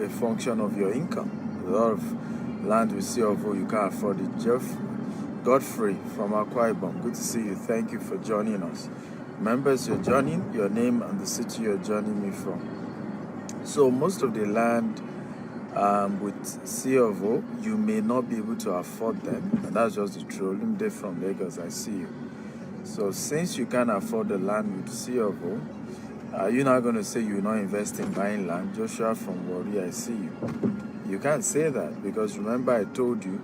a function of your income. A lot of land with C of O, you can't afford it. Jeff Godfrey from Akwa Ibom, good to see you. Thank you for joining us. Members, you're joining, your name and the city you're joining me from. So most of the land with C of O, you may not be able to afford them, and that's just the truth. Olumide from Lagos, I see you. So since you can't afford the land with C of O, you're not going to say you're not investing in buying land. Joshua from Warri, I see you. You can't say that, because remember I told you,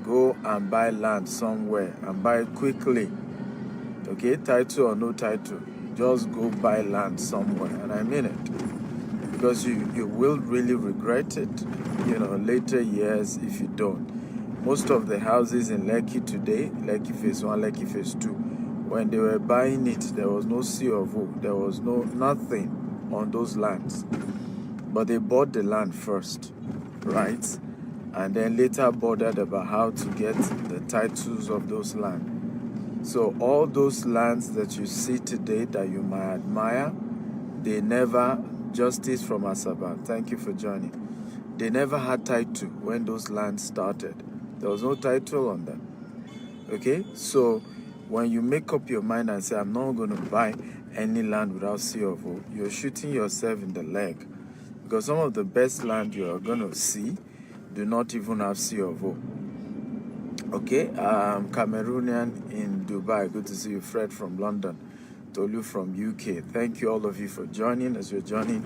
go and buy land somewhere and buy it quickly. Okay, title or no title, just go buy land somewhere, and I mean it. Because you will really regret it, later years if you don't. Most of the houses in Lekki today, Lekki Phase 1, Lekki Phase 2, when they were buying it, there was no C of O, there was nothing on those lands. But they bought the land first, right? And then later bothered about how to get the titles of those lands. So all those lands that you see today that you might admire, they never, Justice from Asaba, thank you for joining. They never had title when those lands started. There was no title on them. Okay, so when you make up your mind and say, I'm not going to buy any land without C of O, you're shooting yourself in the leg. Because some of the best land you are going to see do not even have C of O. Okay, Cameroonian in Dubai, good to see you. Fred from London, Tolu from UK. Thank you all of you for joining. As you're joining,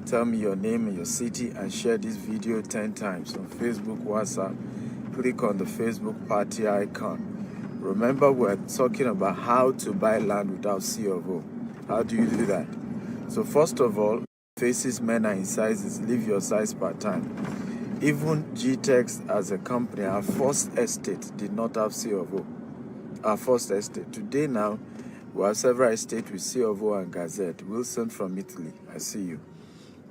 tell me your name and your city and share this video 10 times on Facebook, WhatsApp. Click on the Facebook party icon. Remember, we're talking about how to buy land without C of O. How do you do that? So first of all, faces, men are in sizes. Leave your size part time. Even GTEX as a company, our first estate did not have C of O. Our first estate. Today now, we have several estates with C of O and Gazette. Wilson from Italy, I see you.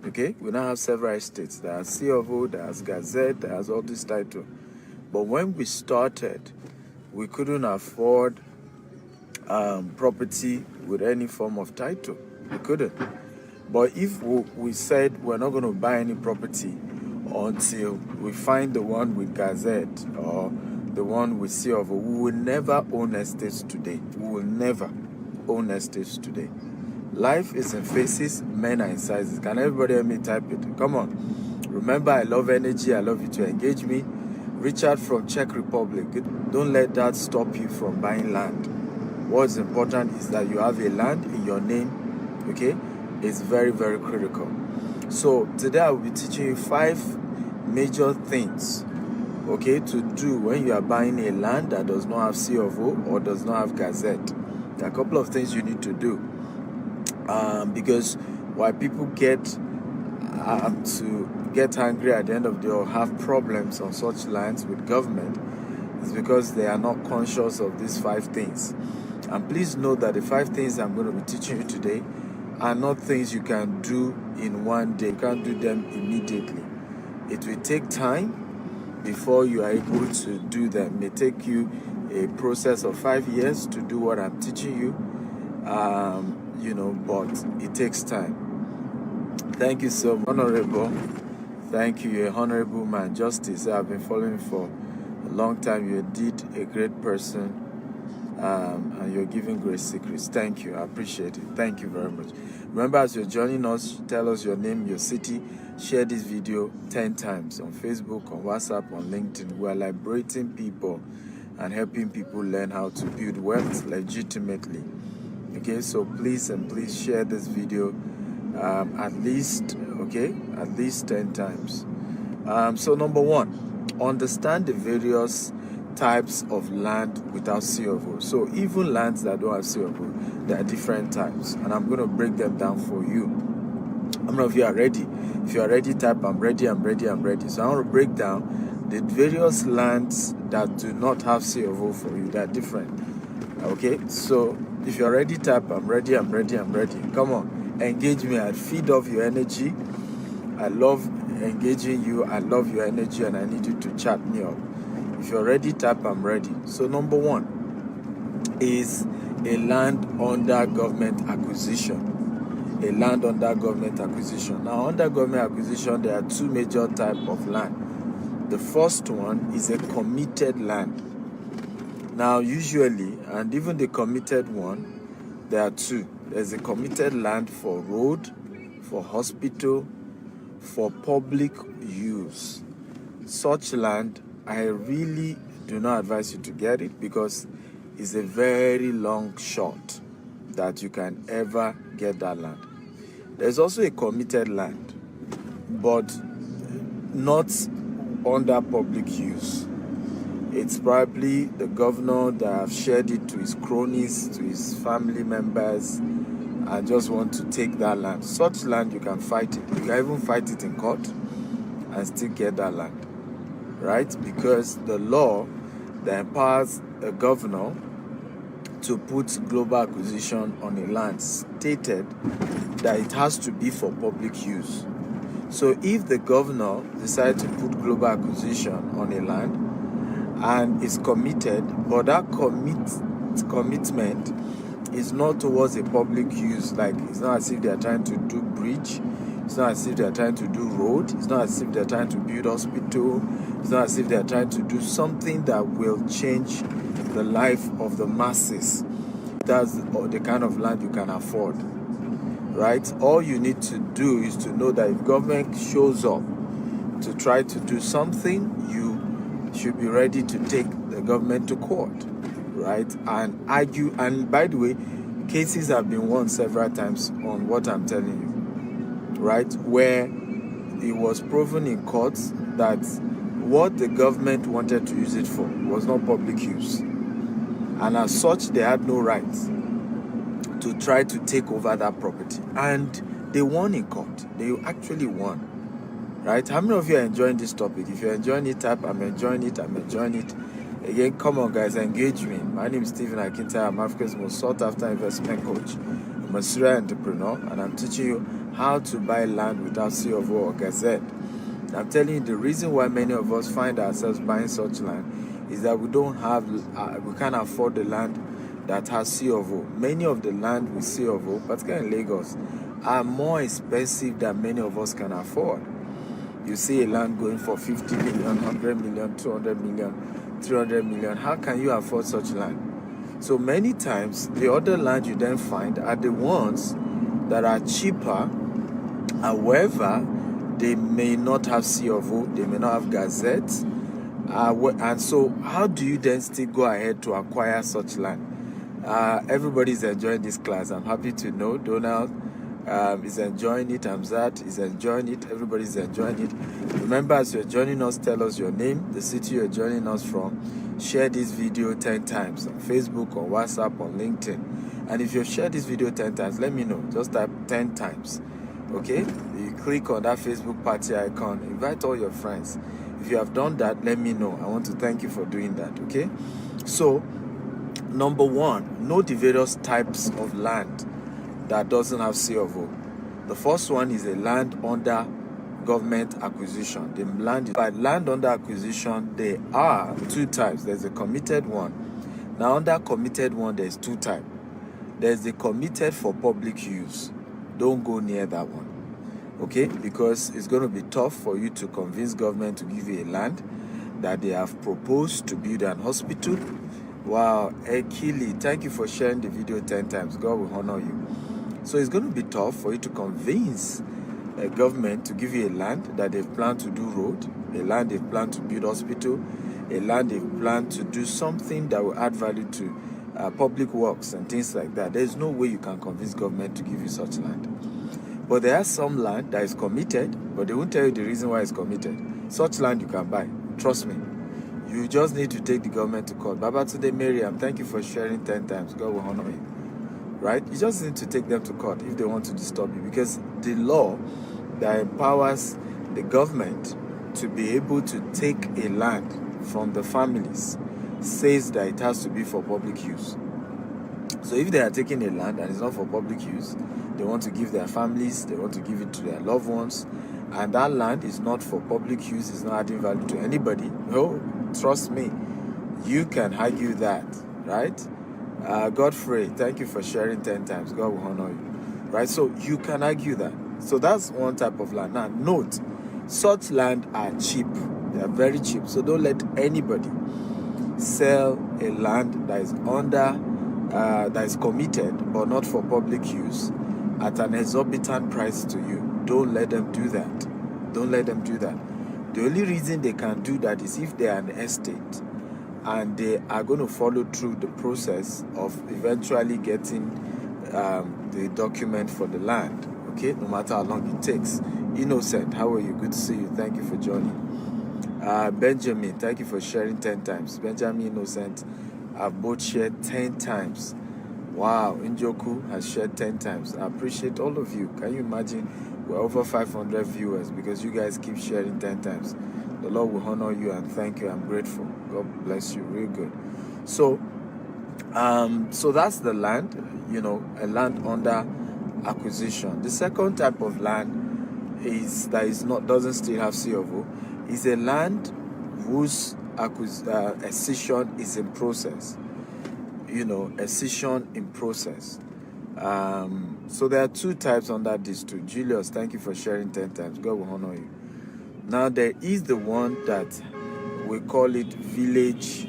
Okay, we now have several estates. There are C of O, there has Gazette, there has all this title. But when we started, we couldn't afford property with any form of title. We couldn't. But if we said we're not going to buy any property until we find the one with Gazette or the one with C of O, we will never own estates today. We will never own estates today. Life is in phases, men are in sizes. Can everybody hear me type it? Come on. Remember, I love energy. I love you to engage me. Richard from Czech Republic. Don't let that stop you from buying land. What's important is that you have a land in your name. Okay? It's very, very critical. So today I will be teaching you 5 major things, okay, to do when you are buying a land that does not have C of O or does not have Gazette. There are a couple of things you need to do. Because why people get angry at the end of the day or have problems on such lands with government is because they are not conscious of these 5 things. And please note that the 5 things I'm going to be teaching you today are not things you can do in one day. You can't do them immediately. It will take time before you are able to do them. It may take you a process of 5 years to do what I'm teaching you, but it takes time. Thank you so much, Honorable. Thank you. You're an honorable man. Justice, I've been following you for a long time. You're indeed a great person, and you're giving great secrets. Thank you. I appreciate it. Thank you very much. Remember, as you're joining us, tell us your name, your city. Share this video 10 times on Facebook, on WhatsApp, on LinkedIn. We're liberating people and helping people learn how to build wealth legitimately. Okay, so please share this video at least 10 times. So number 1, understand the various types of land without C of O. So even lands that don't have C of O, there are different types, and I'm going to break them down for you. How many of you are ready? If you are ready, type I'm ready, I'm ready, I'm ready. So I want to break down the various lands that do not have C of O for you. They are different. Okay, so if you're ready, type I'm ready, I'm ready, I'm ready. Come on, engage me. I feed off your energy. I love engaging you. I love your energy, and I need you to chat me up. If you're ready, type I'm ready. So number 1 is a land under government acquisition. a land under government acquisition. Now, under government acquisition, there are two major types of land. The first one is a committed land. Now, usually, and even the committed one, there are two. There's a committed land for road, for hospital, for public use. Such land, I really do not advise you to get it because it's a very long shot that you can ever get that land. There's also a committed land, but not under public use. It's probably the governor that have shared it to his cronies, to his family members, and just want to take that land. Such land, you can fight it. You can even fight it in court and still get that land, right? Because the law that empowers a governor to put global acquisition on a land stated that it has to be for public use. So if the governor decides to put global acquisition on a land and is committed, but that commitment is not towards a public use, like it's not as if they are trying to do bridge, it's not as if they are trying to do road, it's not as if they are trying to build hospital, it's not as if they are trying to do something that will change the life of the masses. That's the kind of land you can afford, right? All you need to do is to know that if government shows up to try to do something, you should be ready to take the government to court, right? And argue. And by the way, cases have been won several times on what I'm telling you, right? Where it was proven in courts that what the government wanted to use it for was not public use. And as such, they had no right to try to take over that property. And they won in court. They actually won, right? How many of you are enjoying this topic? If you're enjoying it, type, I'm enjoying it, I'm enjoying it. Again, come on, guys, engage me. My name is Stephen Akinta. I'm Africa's most sought-after investment coach. I'm a serial entrepreneur, and I'm teaching you how to buy land without C of O or Gazette. I'm telling you, the reason why many of us find ourselves buying such land is that we can't afford the land that has C of O. Many of the land with C of O, particularly in Lagos, are more expensive than many of us can afford. You see a land going for 50 million, 100 million, 200 million, 300 million. How can you afford such land? So many times, the other land you then find are the ones that are cheaper. However, they may not have C of O, they may not have Gazette. And so how do you then still go ahead to acquire such land? Everybody's enjoying this class. I'm happy to know Donald is enjoying it. Amzat is enjoying it. Everybody's enjoying it. Remember, as you're joining us, tell us your name, the city you're joining us from. Share this video 10 times on Facebook, on WhatsApp, on LinkedIn. And if you've shared this video 10 times, let me know. Just type 10 times. Okay? You click on that Facebook party icon. Invite all your friends. If you have done that, let me know. I want to thank you for doing that, okay? So, number one, know the various types of land that doesn't have C of O. The first one is a land under government acquisition. The land under acquisition, there are two types. There's a committed one. Now, under committed one, there's two types. There's the committed for public use. Don't go near that one. Okay, because it's going to be tough for you to convince government to give you a land that they have proposed to build an hospital. Wow, Ekili, thank you for sharing the video 10 times. God will honor you. So it's going to be tough for you to convince a government to give you a land that they've planned to do road, a land they've planned to build hospital, a land they've planned to do something that will add value to public works and things like that. There's no way you can convince government to give you such land. But there are some land that is committed, but they won't tell you the reason why it's committed. Such land you can buy. Trust me. You just need to take the government to court. Babatunde Miriam, thank you for sharing 10 times. God will honor you. Right? You just need to take them to court if they want to disturb you. Because the law that empowers the government to be able to take a land from the families says that it has to be for public use. So if they are taking a land and it's not for public use, they want to give their families, they want to give it to their loved ones, and that land is not for public use, it's not adding value to anybody. No, trust me, you can argue that, right? Godfrey, thank you for sharing 10 times. God will honor you. right? So you can argue that. So that's one type of land. Now, note, such land are cheap. They are very cheap. So don't let anybody sell a land that is that is committed but not for public use at an exorbitant price to you. Don't let them do that. Don't let them do that. The only reason they can do that is if they are an estate and they are going to follow through the process of eventually getting the document for the land, okay, no matter how long it takes. Innocent, how are you? Good to see you. Thank you for joining. Benjamin, thank you for sharing 10 times. Benjamin, Innocent have both shared 10 times. Wow, Njoku has shared 10 times. I appreciate all of you. Can you imagine? We're over 500 viewers because you guys keep sharing 10 times. The Lord will honor you and thank you. I'm grateful. God bless you. Real good. So that's the land, a land under acquisition. The second type of land doesn't still have C of O is a land whose acquisition is in process. Acquisition in process. So there are two types under these two. Julius, thank you for sharing 10 times. God will honor you. Now there is the one that we call it village,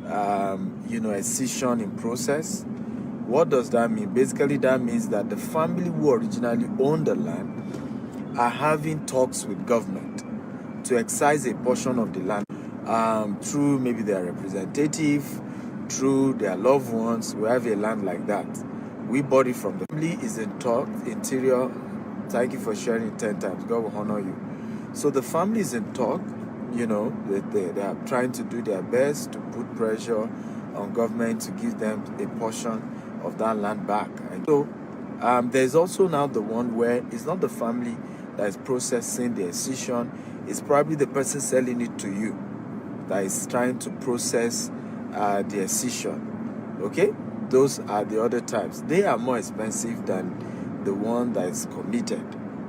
acquisition in process. What does that mean? Basically, that means that the family who originally owned the land are having talks with government to excise a portion of the land through maybe their representative, through their loved ones. We have a land like that. We bought it from the family is in talk. Interior, thank you for sharing 10 times. God will honor you. So the family is in talk. They are trying to do their best to put pressure on government to give them a portion of that land back. And so there's also now the one where it's not the family that is processing the accession. It's probably the person selling it to you that is trying to process the accession. Okay? Those are the other types. They are more expensive than the one that is committed.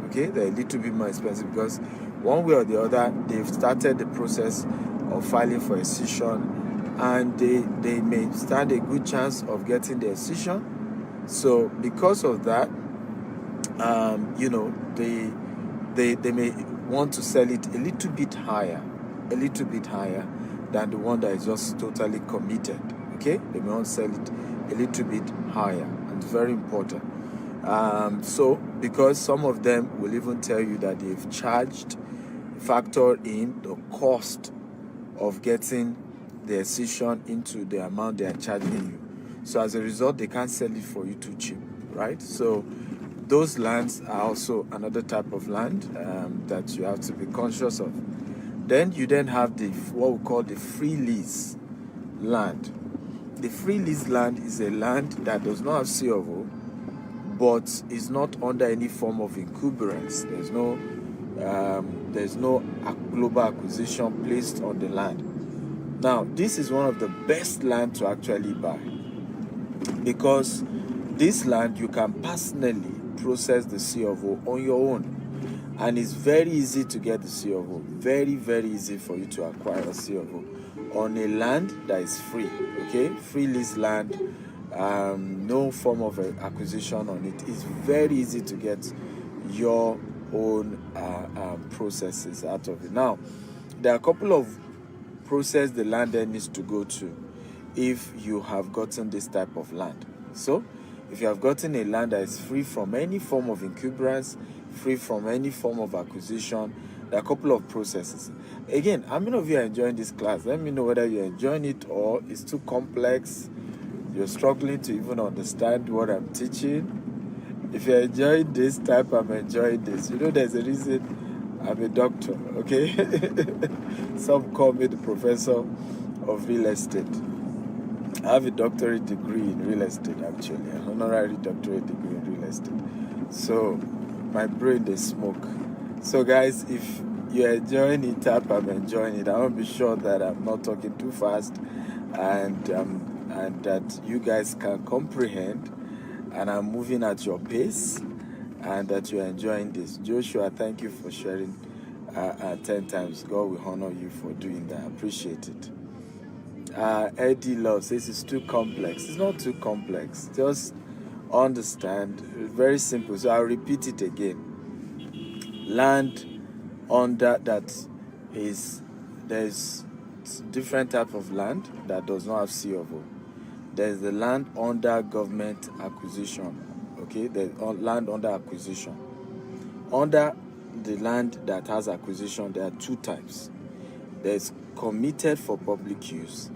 Okay? They're a little bit more expensive because one way or the other, they've started the process of filing for accession and they may stand a good chance of getting the accession. So because of that, they may want to sell it a little bit higher than the one that is just totally committed. Okay, they may want to sell it a little bit higher, and it's very important. So because some of them will even tell you that they've factor in the cost of getting the accession into the amount they are charging you. So as a result, they can't sell it for you too cheap, right? So those lands are also another type of land that you have to be conscious of. Then you have what we call the free lease land. The free lease land is a land that does not have C of O, but is not under any form of encumbrance. There's no global acquisition placed on the land. Now, this is one of the best land to actually buy because this land you can personally process the C of O on your own, and it's very easy to get the C of O. Very, very easy for you to acquire a C of O on a land that is free. Okay, free lease land, no form of acquisition on it. It's very easy to get your own processes out of it. Now, there are a couple of process the land then needs to go to if you have gotten this type of land. So, if you have gotten a land that is free from any form of encumbrance, free from any form of acquisition, there are a couple of processes. Again, how many of you are enjoying this class? Let me know whether you're enjoying it or it's too complex. You're struggling to even understand what I'm teaching. If you're enjoying this type, I'm enjoying this. There's a reason I'm a doctor, okay? Some call me the professor of real estate. I have a doctorate degree in real estate, actually, an honorary doctorate degree in real estate. So my brain is smoke. So guys, if you're enjoying it, I'm enjoying it. I want to be sure that I'm not talking too fast and that you guys can comprehend and I'm moving at your pace and that you're enjoying this. Joshua, thank you for sharing 10 times. God will honor you for doing that. I appreciate it. Eddie Love says it's too complex. It's not too complex. Just understand. Very simple. So I'll repeat it again. Land under that is, there's different type of land that does not have C of O. There's the land under government acquisition. Okay, there's land under acquisition. Under the land that has acquisition, there are two types. There's committed for public use.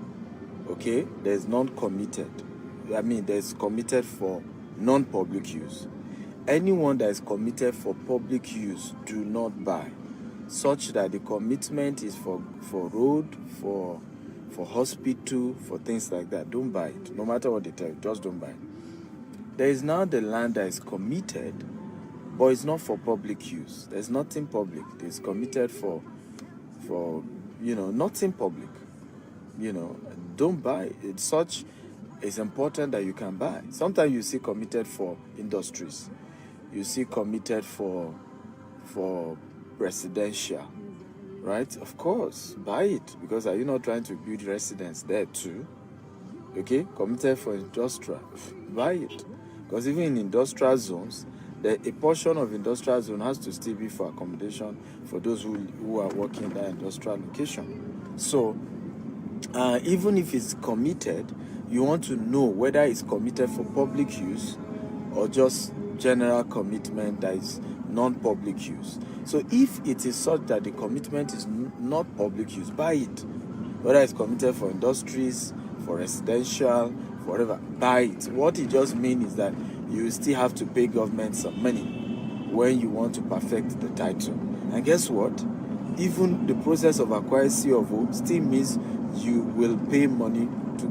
Okay, there's non-committed. There's committed for non-public use. Anyone that is committed for public use, do not buy, such that the commitment is for road, for hospital, for things like that. Don't buy it. No matter what they tell you, just don't buy it. There is now the land that is committed, but it's not for public use. There's nothing public. It's committed for nothing public. Don't buy it. Such is important that you can buy. Sometimes you see committed for industries. You see committed for residential, right? Of course, buy it, because are you not trying to build residence there too? Okay, committed for industrial, buy it, because even in industrial zones, a portion of industrial zone has to still be for accommodation for those who are working in that industrial location. So even if it's committed, you want to know whether it's committed for public use or just general commitment that is non-public use. So if it is such that the commitment is not public use, buy it. Whether it's committed for industries, for residential, whatever, buy it. What it just means is that you still have to pay government some money when you want to perfect the title. And guess what? Even the process of acquiring C of O still means you will pay money to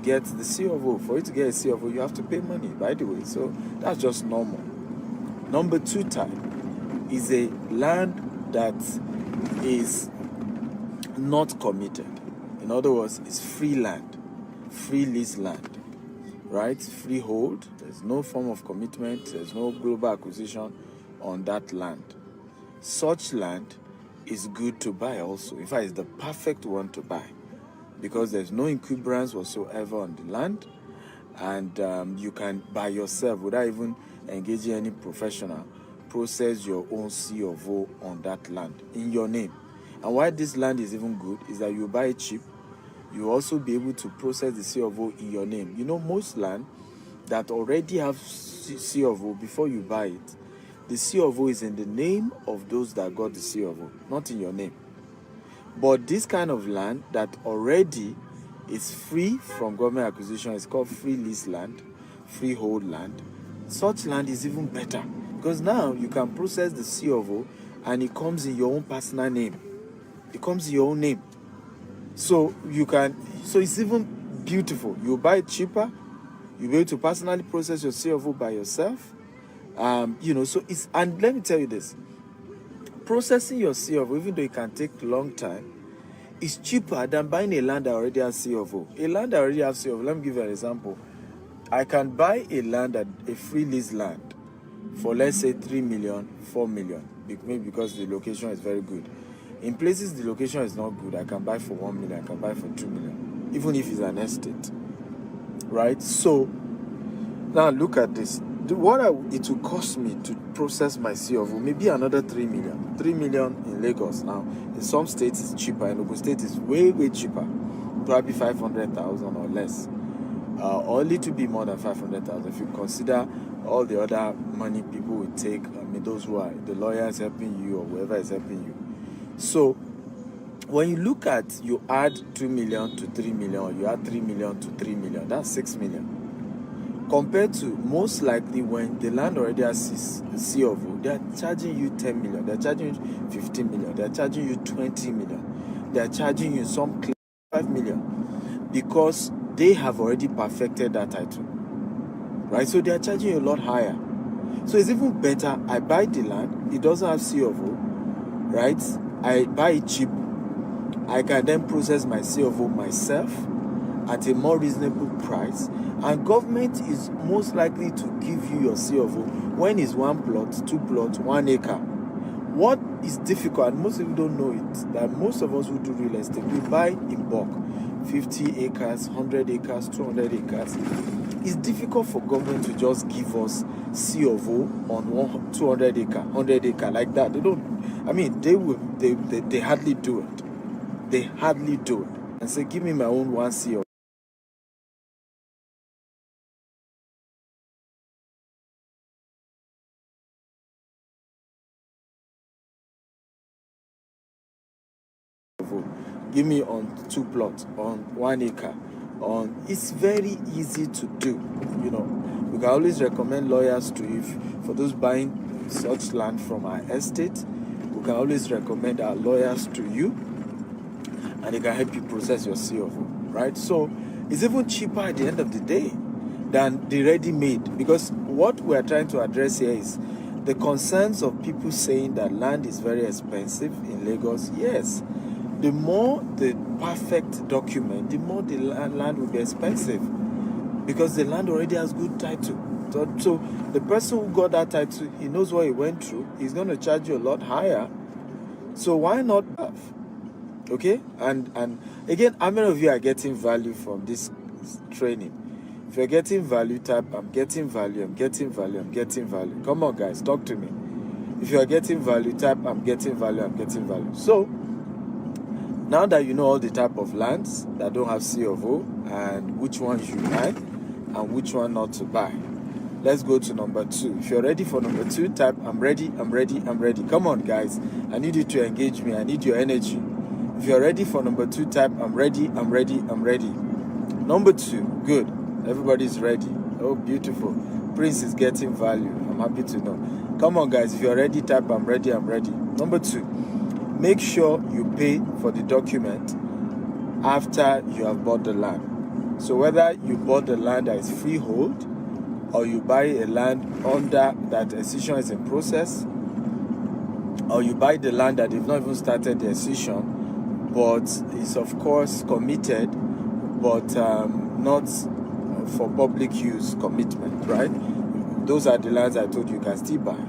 get the C of O. For you to get a C of O, you have to pay money, by the way. So that's just normal. Number 2 type is a land that is not committed. In other words, it's free land, free lease land, right? Freehold. There's no form of commitment. There's no global acquisition on that land. Such land is good to buy also. In fact, it's the perfect one to buy, because there's no encumbrance whatsoever on the land, and you can, by yourself, without even engaging any professional, process your own C of O on that land in your name. And why this land is even good is that you buy it cheap. You also be able to process the C of O in your name. Most land that already have C of O, before you buy it, the C of O is in the name of those that got the C of O, not in your name. But this kind of land that already is free from government acquisition is called free lease land, freehold land. Such land is even better, because now you can process the C of O and it comes in your own personal name. It comes in your own name. So it's even beautiful. You buy it cheaper. You'll be able to personally process your C of O by yourself. And let me tell you this. Processing your C of O, even though it can take a long time, is cheaper than buying a land that already has C of O. A land that already has C of O, let me give you an example. I can buy a land, a free lease land, for let's say 3 million, 4 million, maybe because the location is very good. In places the location is not good, I can buy for 1 million, I can buy for 2 million, even if it's an estate, right? So now look at this. What it will cost me to process my C of O, maybe another 3 million. 3 million in Lagos now. In some states it's cheaper. In Ogun State it's way, way cheaper. Probably 500,000 or less. Or a little bit more than 500,000 if you consider all the other money people will take. Those who are the lawyers helping you or whoever is helping you. So when you look at, you add 2 million to 3 million, you add 3 million to 3 million, that's 6 million. Compared to most likely when the land already has C of O, they are charging you 10 million, they are charging you 15 million, they are charging you 20 million, they are charging you some 5 million, because they have already perfected that title, right? So they are charging you a lot higher. So it's even better, I buy the land, it doesn't have C of O, right? I buy it cheap, I can then process my C of O myself at a more reasonable price, and government is most likely to give you your C of O when it's 1 plot, 2 plots, 1 acre. What is difficult, and most people don't know it, that most of us who do real estate, we buy in bulk, 50 acres, 100 acres, 200 acres. It's difficult for government to just give us C of O on 200 acre, 100 acre like that. They don't. I mean, they hardly do it. They hardly do it. And say, give me my own 1 C of O. Give me on 2 plots, on 1 acre. It's very easy to do. We can always recommend lawyers to, if for those buying such land from our estate, we can always recommend our lawyers to you, and they can help you process your C of O, right? So it's even cheaper at the end of the day than the ready-made, because what we are trying to address here is the concerns of people saying that land is very expensive in Lagos. Yes, the more the perfect document, the more the land will be expensive, because the land already has good title. So the person who got that title, he knows what he went through. He's going to charge you a lot higher. So why not have? Okay? And again, how many of you are getting value from this training? If you're getting value, type, I'm getting value, I'm getting value, I'm getting value. Come on, guys, talk to me. If you are getting value, type, I'm getting value, I'm getting value. So now that you know all the type of lands that don't have C of O and which ones you buy and which one not to buy, let's go to number 2. If you're ready for number 2, type, I'm ready, I'm ready, I'm ready. Come on, guys. I need you to engage me. I need your energy. If you're ready for number 2, type, I'm ready, I'm ready, I'm ready. Number 2, good. Everybody's ready. Oh, beautiful. Prince is getting value. I'm happy to know. Come on, guys. If you're ready, type, I'm ready, I'm ready. Number 2, make sure you pay for the document after you have bought the land. So whether you bought the land that is freehold or you buy a land under that decision is in process, or you buy the land that they've not even started the decision, but is of course committed, but not for public use commitment, right? Those are the lands I told you can still buy.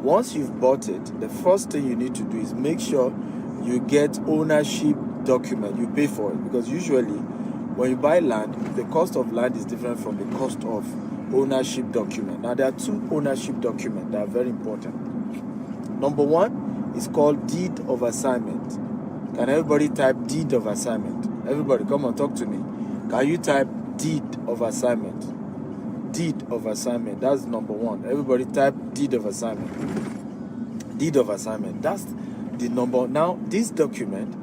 Once you've bought it, the first thing you need to do is make sure you get ownership document. You pay for it, because usually when you buy land, the cost of land is different from the cost of ownership document. Now, there are 2 ownership documents that are very important. Number 1 is called deed of assignment. Can everybody type deed of assignment? Everybody, come on, talk to me. Can you type deed of assignment? Deed of assignment. That's number 1. Everybody type deed of assignment. Deed of assignment. That's the number. Now, this document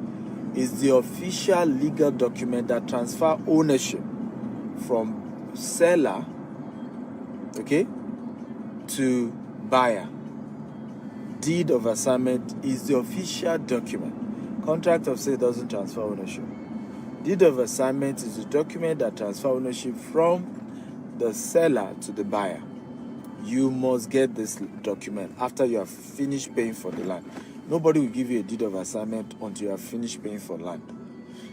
is the official legal document that transfer ownership from seller, okay, to buyer. Deed of assignment is the official document. Contract of sale doesn't transfer ownership. Deed of assignment is the document that transfer ownership from the seller to the buyer. You must get this document after you have finished paying for the land. Nobody will give you a deed of assignment until you have finished paying for land.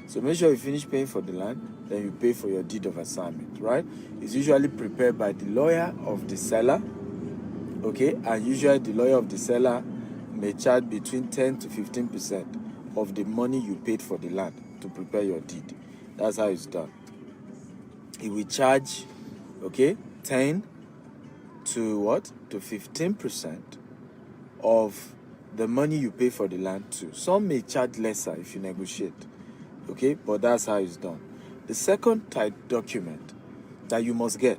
So make sure you finish paying for the land, then you pay for your deed of assignment, right? It's usually prepared by the lawyer of the seller, okay? And usually the lawyer of the seller may charge between 10 to 15% of the money you paid for the land to prepare your deed. That's how it's done. He will charge, okay, 10 to what? To 15% of the money you pay for the land too. Some may charge lesser if you negotiate, okay? But that's how it's done. The second type document that you must get,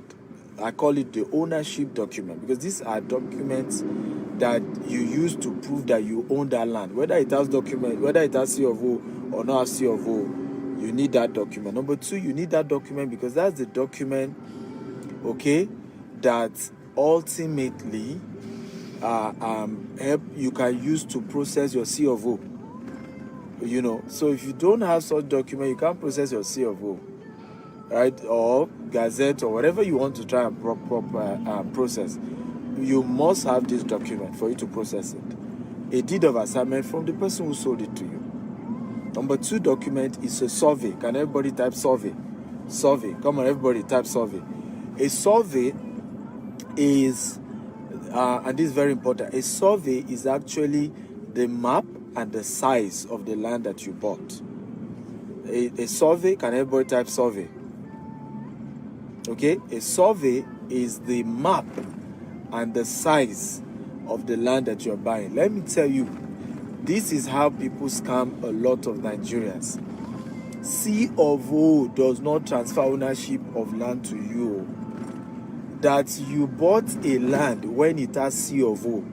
I call it the ownership document, because these are documents that you use to prove that you own that land. Whether it has document, whether it has C of O or not has C of O, you need that document. Number 2, you need that document because that's the document, okay, that ultimately help you can use to process your C of O. So if you don't have such document, you can't process your C of O, right? Or Gazette or whatever you want to try and process. You must have this document for you to process it. A deed of assignment from the person who sold it to you. Number 2 document is a survey. Can everybody type survey? Survey. Come on, everybody type survey. A survey is, and this is very important, a survey is actually the map and the size of the land that you bought. A survey, can everybody type survey? Okay, a survey is the map and the size of the land that you're buying. Let me tell you, this is how people scam a lot of Nigerians. C of O does not transfer ownership of land to you. That you bought a land when it has C of O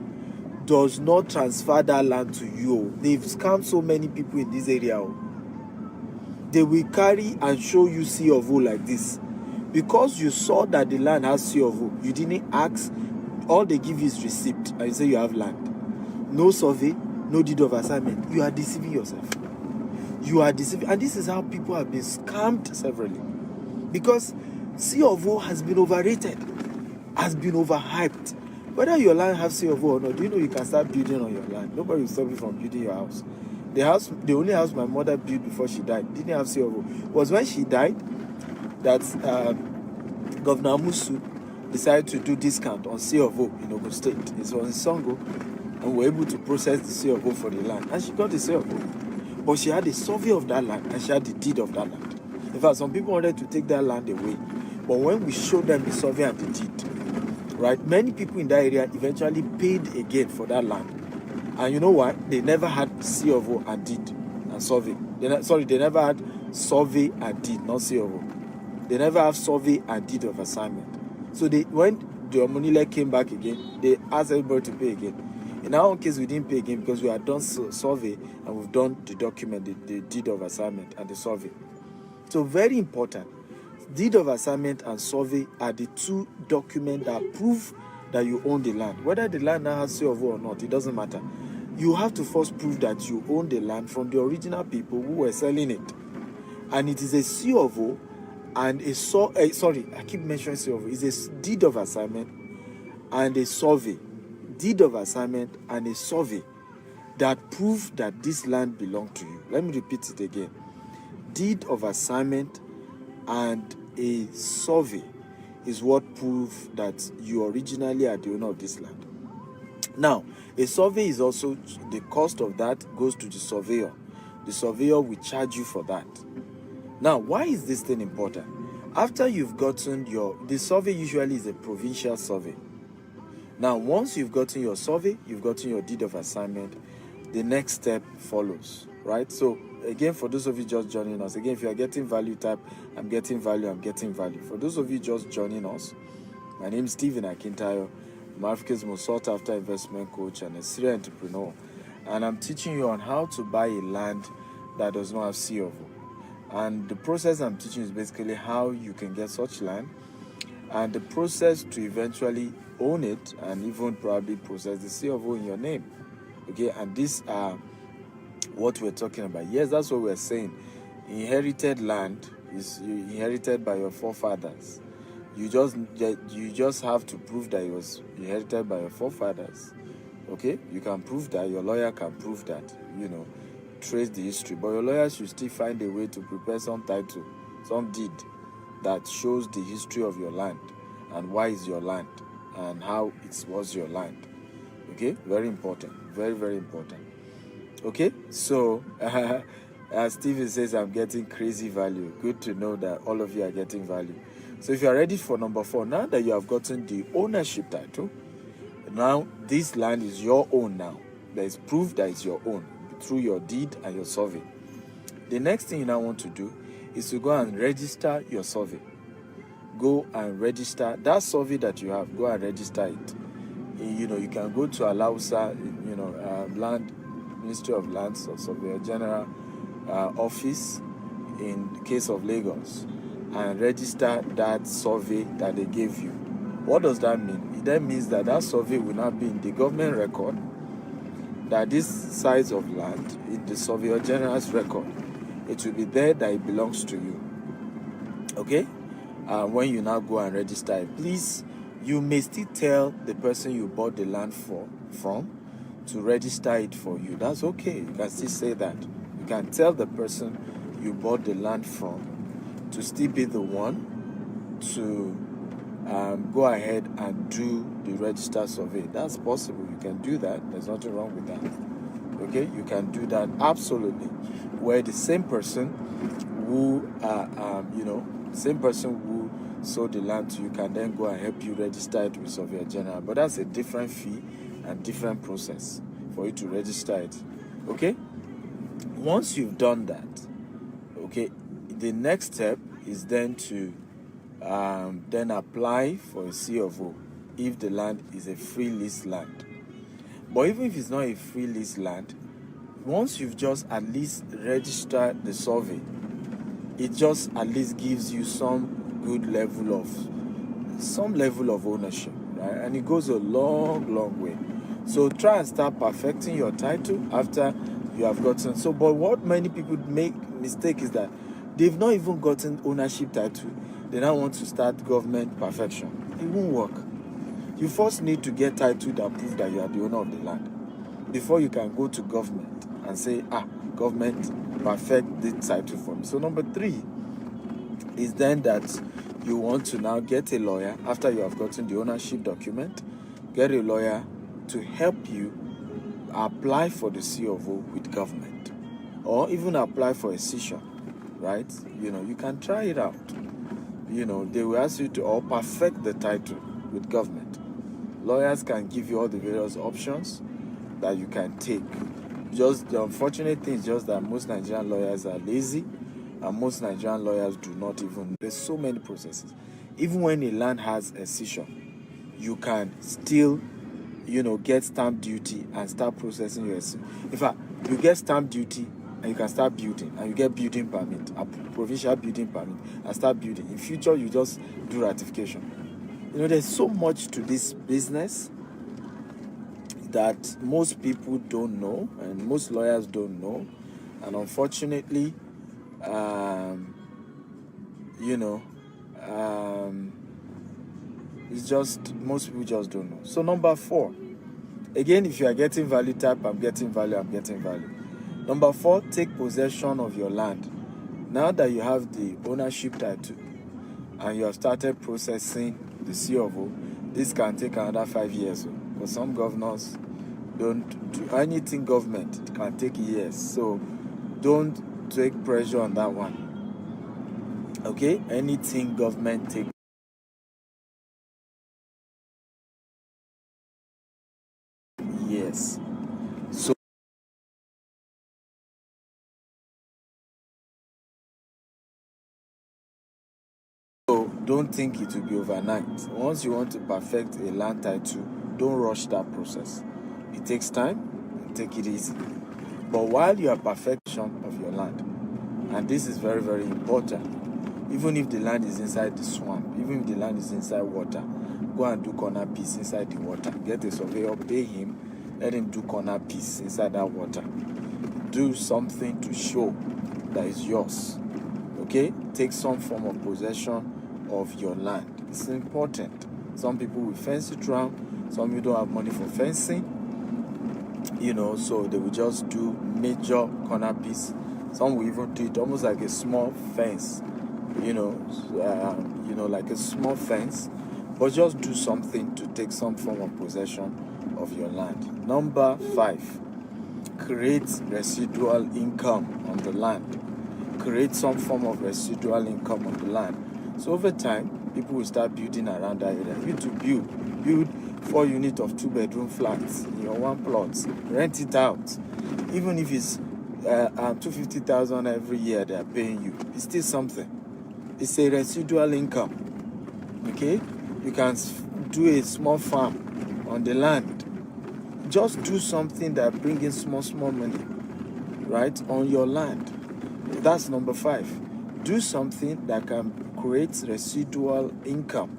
does not transfer that land to you. They've scammed so many people in this area. They will carry and show you C of O like this. Because you saw that the land has C of O, you didn't ask. All they give you is receipt and you say you have land. No survey, no deed of assignment. You are deceiving yourself. You are deceiving. And this is how people have been scammed severally. Because C of O has been overrated, has been overhyped. Whether your land has C of O or not, do you know you can start building on your land? Nobody will stop you from building your house. The only house my mother built before she died didn't have C of O. It was when she died that Governor Musu decided to do discount on C of O in Ogun State. It was in Songo, and we were able to process the C of O for the land. And she got the C of O. But she had a survey of that land and she had the deed of that land. In fact, some people wanted to take that land away. But when we showed them the survey and the deed, right, many people in that area eventually paid again for that land. And you know why? They never had C of O and deed and survey. They never had survey and deed, not C of O. They never have survey and deed of assignment. So when the Omonile came back again, they asked everybody to pay again. In our own case, we didn't pay again because we had done survey and we've done the document, the deed of assignment and the survey. So very important. Deed of assignment and survey are the two documents that prove that you own the land. Whether the land now has C of O or not, it doesn't matter. You have to first prove that you own the land from the original people who were selling it. And it is a C of O and I keep mentioning C of O. It's a deed of assignment and a survey. Deed of assignment and a survey that prove that this land belonged to you. Let me repeat it again. Deed of assignment and a survey is what proves that you originally are the owner of this land. Now, a survey is also, the cost of that goes to the surveyor. The surveyor will charge you for that. Now, why is this thing important? After you've gotten the survey usually is a provincial survey. Now, once you've gotten your survey, you've gotten your deed of assignment, the next step follows, right? So, again, for those of you just joining us, again, if you are getting value, type, I'm getting value, I'm getting value. For those of you just joining us, my name is Stephen Akintayo. I'm Africa's most sought after investment coach and a serial entrepreneur. And I'm teaching you on how to buy a land that does not have C of O. And the process I'm teaching is basically how you can get such land and the process to eventually own it and even probably process the C of O in your name. Okay, and these are what we're talking about. Yes, that's what we're saying. Inherited land is inherited by your forefathers. You just have to prove that it was inherited by your forefathers. Okay, you can prove that. Your lawyer can prove that. Trace the history. But your lawyer should still find a way to prepare some title, some deed that shows the history of your land and why it's your land and how it was your land. Okay, very important. Very, very important. Okay, so as Steven says, I'm getting crazy value. Good to know that all of you are getting value. So if you are ready for number 4, now that you have gotten the ownership title, now this land is your own now. There is proof that it's your own through your deed and your survey. The next thing you now want to do is to go and register your survey. Go and register that survey that you have. Go and register it. You can go to Alausa, Land Ministry of Lands or Surveyor General office in the case of Lagos and register that survey that they gave you. What does that mean? It then means that survey will not be in the government record, that this size of land in the Surveyor General's record, it will be there that it belongs to you. Okay? When you now go and register it, please, you may still tell the person you bought the land from to register it for you. That's okay. You can still say that. You can tell the person you bought the land from to still be the one to go ahead and do the register survey. That's possible. You can do that. There's nothing wrong with that. Okay? You can do that absolutely. Where the same person who sold the land to you can then go and help you register it with Surveyor General. But that's a different fee and different process for you to register it. Okay? Once you've done that, okay, the next step is then to then apply for a C of O if the land is a free lease land. But even if it's not a free lease land, once you've just at least registered the survey, it just at least gives you some good level of ownership, right? And it goes a long way. So try and start perfecting your title after you have gotten. So, but what many people make mistake is that they've not even gotten ownership title. They now want to start government perfection. It won't work. You first need to get title that prove that you are the owner of the land before you can go to government and say, government, perfect the title for me. So number 3 is then that you want to now get a lawyer after you have gotten the ownership document. Get a lawyer to help you apply for the C of O with government, or even apply for a cession, right? You can try it out. They will ask you to or perfect the title with government. Lawyers can give you all the various options that you can take. Just the unfortunate thing is just that most Nigerian lawyers are lazy, and most Nigerian lawyers do not even. There's so many processes. Even when a land has a cession, you can still, get stamp duty and start processing your. In fact, you get stamp duty and you can start building, and you get building permit, a provincial building permit, and start building. In future, you just do ratification. There's so much to this business that most people don't know, and most lawyers don't know, and unfortunately, it's just most people just don't know. So number 4, again, if you are getting value type, I'm getting value. Number 4, take possession of your land. Now that you have the ownership title and you have started processing the C of O, this can take another 5 years. Because some governors don't do anything government. It can take years. So don't take pressure on that one. Okay? Anything government take years. So don't think it will be overnight. Once you want to perfect a land title, don't rush that process. It takes time, take it easy. But while you are perfection of your land, and this is very, very important, even if the land is inside the swamp, even if the land is inside water, go and do corner piece inside the water. Get a surveyor, pay him, let him do corner piece inside that water. Do something to show that is yours. Okay? Take some form of possession of your land. It's important. Some people will fence it around. Some people don't have money for fencing. So they will just do major corner piece. Some will even do it almost like a small fence. Like a small fence. But just do something to take some form of possession of your land. Number 5, create residual income on the land. Create some form of residual income on the land. So over time, people will start building around that area. You to build 4 units of 2-bedroom flats in your one plot. Rent it out. Even if it's 250,000 every year they are paying you, it's still something. It's a residual income. Okay, you can do a small farm on the land. Just do something that brings in small money, right, on your land. That's number 5. Do something that can create residual income.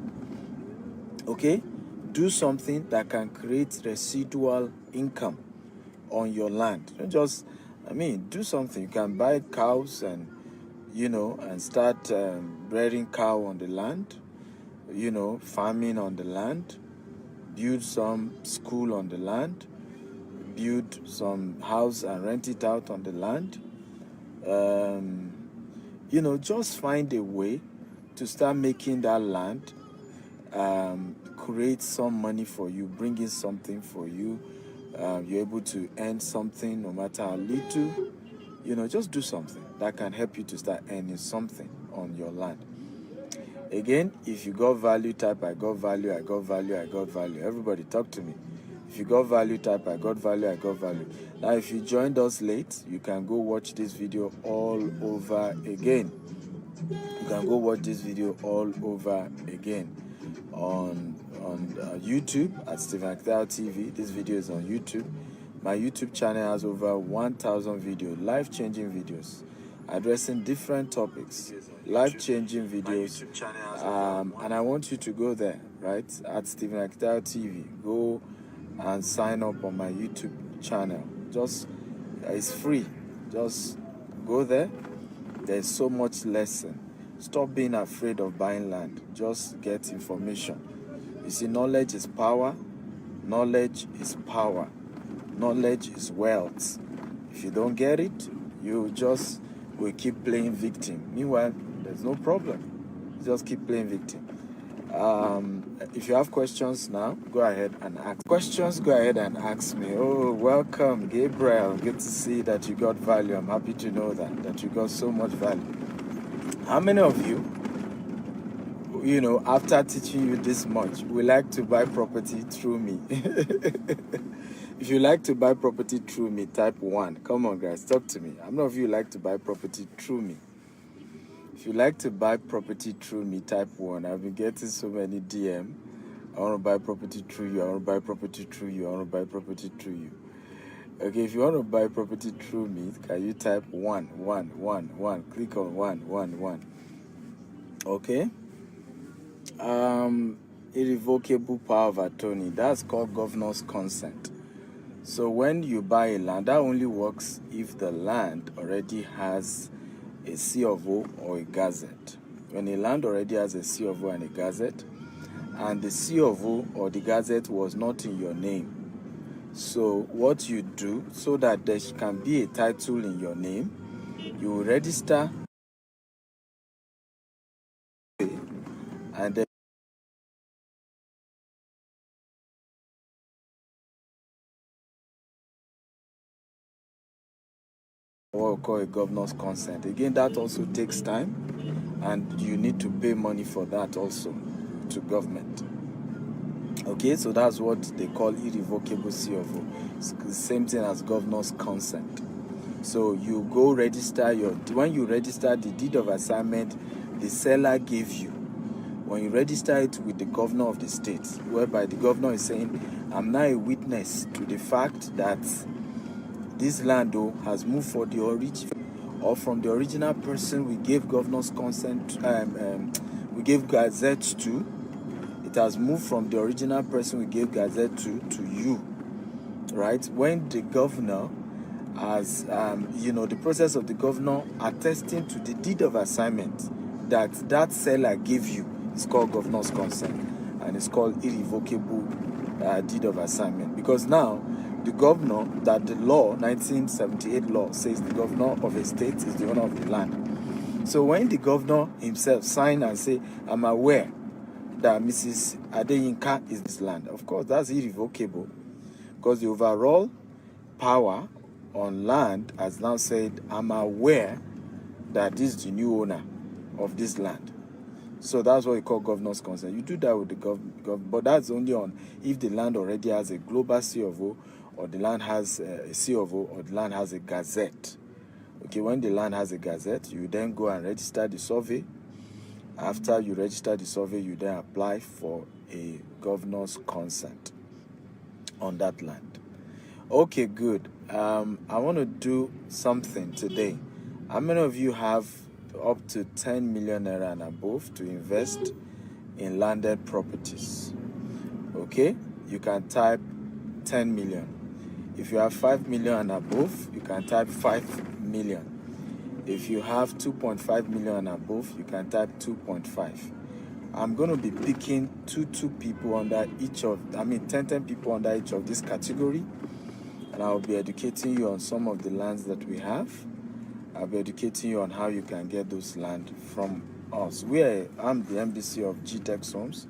Okay? Do something that can create residual income on your land. Don't just, do something. You can buy cows and, and start rearing cow on the land, farming on the land, build some school on the land, build some house and rent it out on the land. Just find a way to start making that land create some money for you, bring in something for you. You're able to earn something no matter how little. Just do something that can help you to start earning something on your land. Again, if you got value, type I got value, I got value, I got value. Everybody talk to me. If you got value, type I got value, I got value. Now, if you joined us late, you can go watch this video all over again. You can go watch this video all over again on YouTube at Stephen Actel TV. This video is on YouTube. My YouTube channel has over 1,000 videos, life-changing videos, addressing different topics, life-changing videos. And I want you to go there, right, at Stephen Actel TV. Go and sign up on my YouTube channel. Just, it's free. Just go there. There's so much lesson. Stop being afraid of buying land. Just get information. You see, knowledge is power. Knowledge is power. Knowledge is wealth. If you don't get it, you just will keep playing victim. Meanwhile, there's no problem. Just keep playing victim. If you have questions now, go ahead and ask. Questions, go ahead and ask me. Oh, welcome, Gabriel. Good to see that you got value. I'm happy to know that you got so much value. How many of you, after teaching you this much, would like to buy property through me? If you like to buy property through me, type 1. Come on, guys, talk to me. How many of you like to buy property through me? If you like to buy property through me, type 1. I've been getting so many DM. I want to buy property through you. I want to buy property through you. I want to buy property through you. Okay, if you want to buy property through me, can you type 1, 1, 1, 1? Click on 1, 1, 1. Okay. Irrevocable power of attorney. That's called governor's consent. So when you buy a land, that only works if the land already has a C of O or a Gazette. When a land already has a C of O and a Gazette, and the C of O or the Gazette was not in your name. So what you do, so that there can be a title in your name, you will register and then what we call a governor's consent. Again, that also takes time, and you need to pay money for that also to government. Okay, so that's what they call irrevocable C of O. It's the same thing as governor's consent. So you go register when you register the deed of assignment the seller gave you, when you register it with the governor of the state, whereby the governor is saying, I'm now a witness to the fact that this land has moved for the origin, or from the original person we gave governor's consent, we gave Gazette to, it has moved from the original person we gave Gazette to you, right? When the governor has, the process of the governor attesting to the deed of assignment that seller gave you is called governor's consent, and it's called irrevocable deed of assignment. Because now the governor, that the law, 1978 law, says the governor of a state is the owner of the land. So when the governor himself sign and say, I'm aware that Mrs. Adeyinka is this land, of course that's irrevocable, because the overall power on land has now said, I'm aware that this is the new owner of this land. So that's what we call governor's consent. You do that with the government, but that's only on if the land already has a global C of O, or the land has a C of O, or the land has a Gazette. Okay, when the land has a Gazette, you then go and register the survey. After you register the survey, you then apply for a governor's consent on that land. Okay, good. I want to do something today. How many of you have up to 10 million naira and above to invest in landed properties? Okay, you can type 10 million. If you have 5 million and above, you can type 5 million. If you have 2.5 million and above, you can type 2.5. I'm going to be picking 2 people under each of, 10 people under each of this category. And I'll be educating you on some of the lands that we have. I'll be educating you on how you can get those land from us. I'm the MDC of GTEX Homes.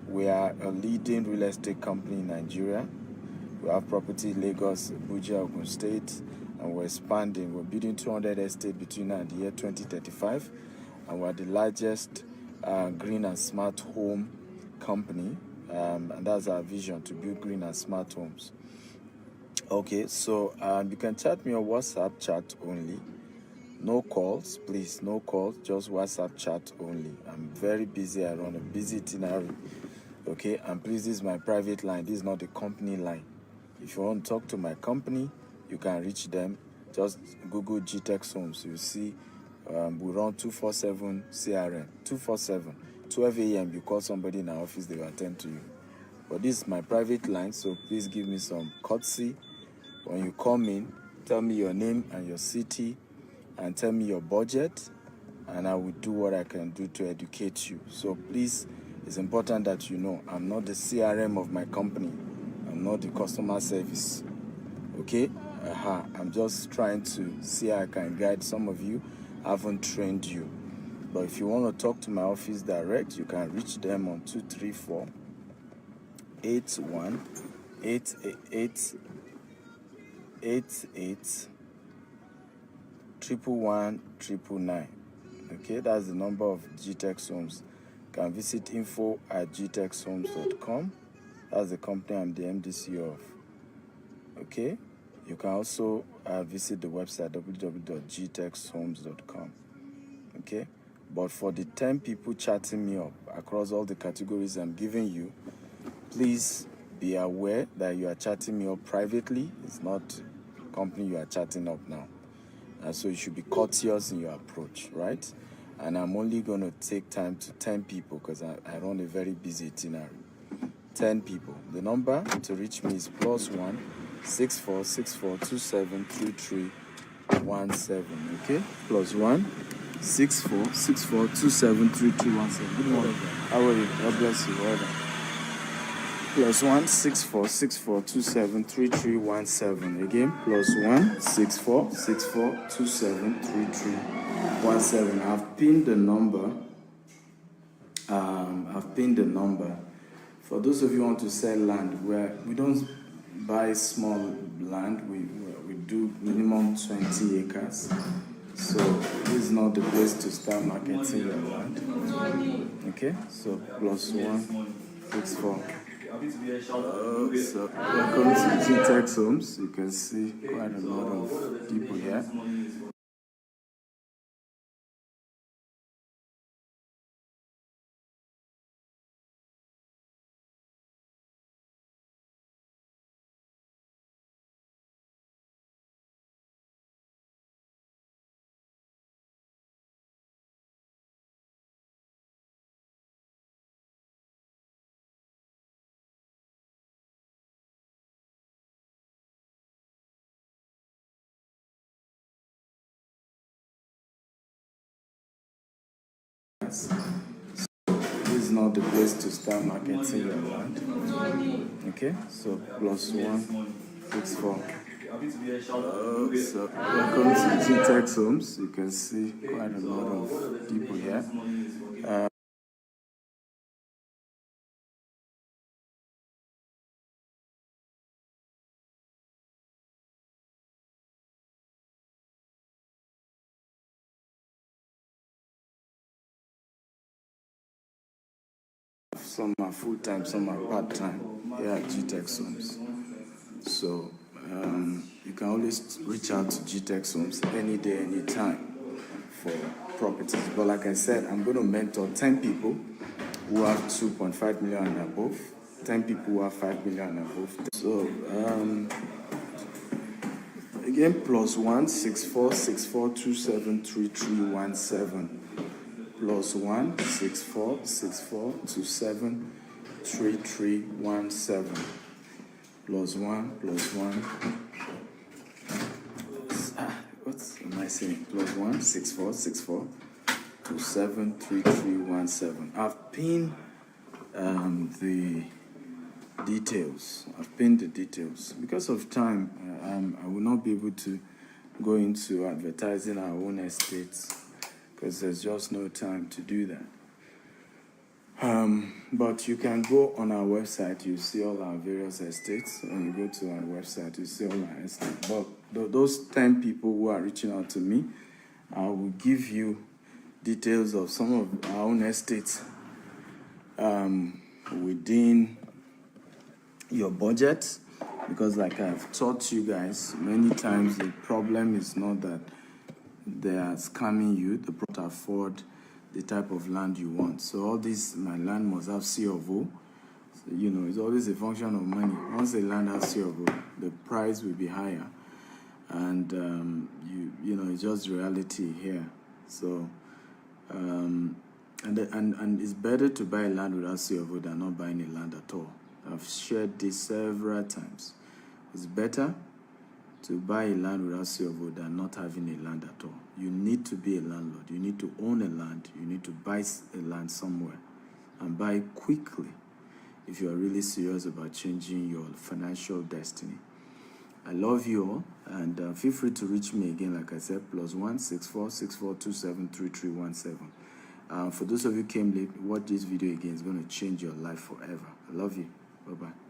We are a leading real estate company in Nigeria. We have property in Lagos, Abuja, Ogun State, and we're expanding. We're building 200 estates between now and the year 2035, and we're the largest green and smart home company, and that's our vision, to build green and smart homes. Okay, so you can chat me on WhatsApp chat only. No calls, please, no calls, just WhatsApp chat only. I'm very busy, I run a busy itinerary. Okay, and please, this is my private line, this is not the company line. If you want to talk to my company, you can reach them. Just Google GTEX Homes. You see, we run 247 CRM, 247. 12 a.m. you call somebody in our office, they will attend to you. But this is my private line, so please give me some courtesy. When you come in, tell me your name and your city, and tell me your budget, and I will do what I can do to educate you. So please, it's important that you know I'm not the CRM of my company. I'm not the customer service. Okay? I'm just trying to see how I can guide some of you. I haven't trained you. But if you want to talk to my office direct, you can reach them on 234 81 888 88 111 Okay, that's the number of GTEX Homes. You can visit info@gtexhomes.com. That's the company I'm the MDC of. Okay, you can also visit the website www.gtexhomes.com. Okay, but for the 10 people chatting me up across all the categories I'm giving you, please be aware that you are chatting me up privately. It's not company you are chatting up now. And so you should be courteous in your approach, right? And I'm only going to take time to 10 people because I run a very busy itinerary. 10 people. The number to reach me is +1 64 64 27 3317. Okay? +1 64 64 27 3317. Good morning. How are you? God bless you. Well done. +1 64 64 27 3317. Again, +1 64 64 27 3317. I've pinned the number. For those of you who want to sell land, where we don't buy small land, we do minimum 20 acres. So this is not the place to start marketing your land. Okay, so +1 64. So welcome to GTEX Homes. You can see quite a lot of people here. So this is not the place to start marketing your land. Okay, so +1 64. So welcome to GTEX Homes. You can see quite a lot of people here. Some are full-time, some are part-time here at GTEX Homes. So you can always reach out to GTEX Homes any day, any time for properties. But like I said, I'm going to mentor 10 people who have 2.5 million and above, 10 people who have 5 million and above. So again, +1 64 64 27 3317. +1 64 64 27 3317. +1 what am I saying? +1 64 64 27 3317. I've pinned the details. I've pinned the details. Because of time, I will not be able to go into advertising our own estates because there's just no time to do that. But you can go on our website, you see all our various estates. When you go to our website, you see all our estates. But those 10 people who are reaching out to me, I will give you details of some of our own estates within your budget, because like I've taught you guys many times, the problem is not that they are scamming you, the to afford the type of land you want. So all this, my land must have C of O. So, you know, it's always a function of money. Once the land has C of O, the price will be higher, and you know, it's just reality here. So and it's better to buy land without C of O than not buying a land at all. I've shared this several times. It's better to buy a land without C of O than not having a land at all. You need to be a landlord. You need to own a land. You need to buy a land somewhere, and buy quickly if you are really serious about changing your financial destiny. I love you all, and feel free to reach me again, like I said, +1 64 6427 3317. For those of you who came late, watch this video again. It's going to change your life forever. I love you. Bye-bye.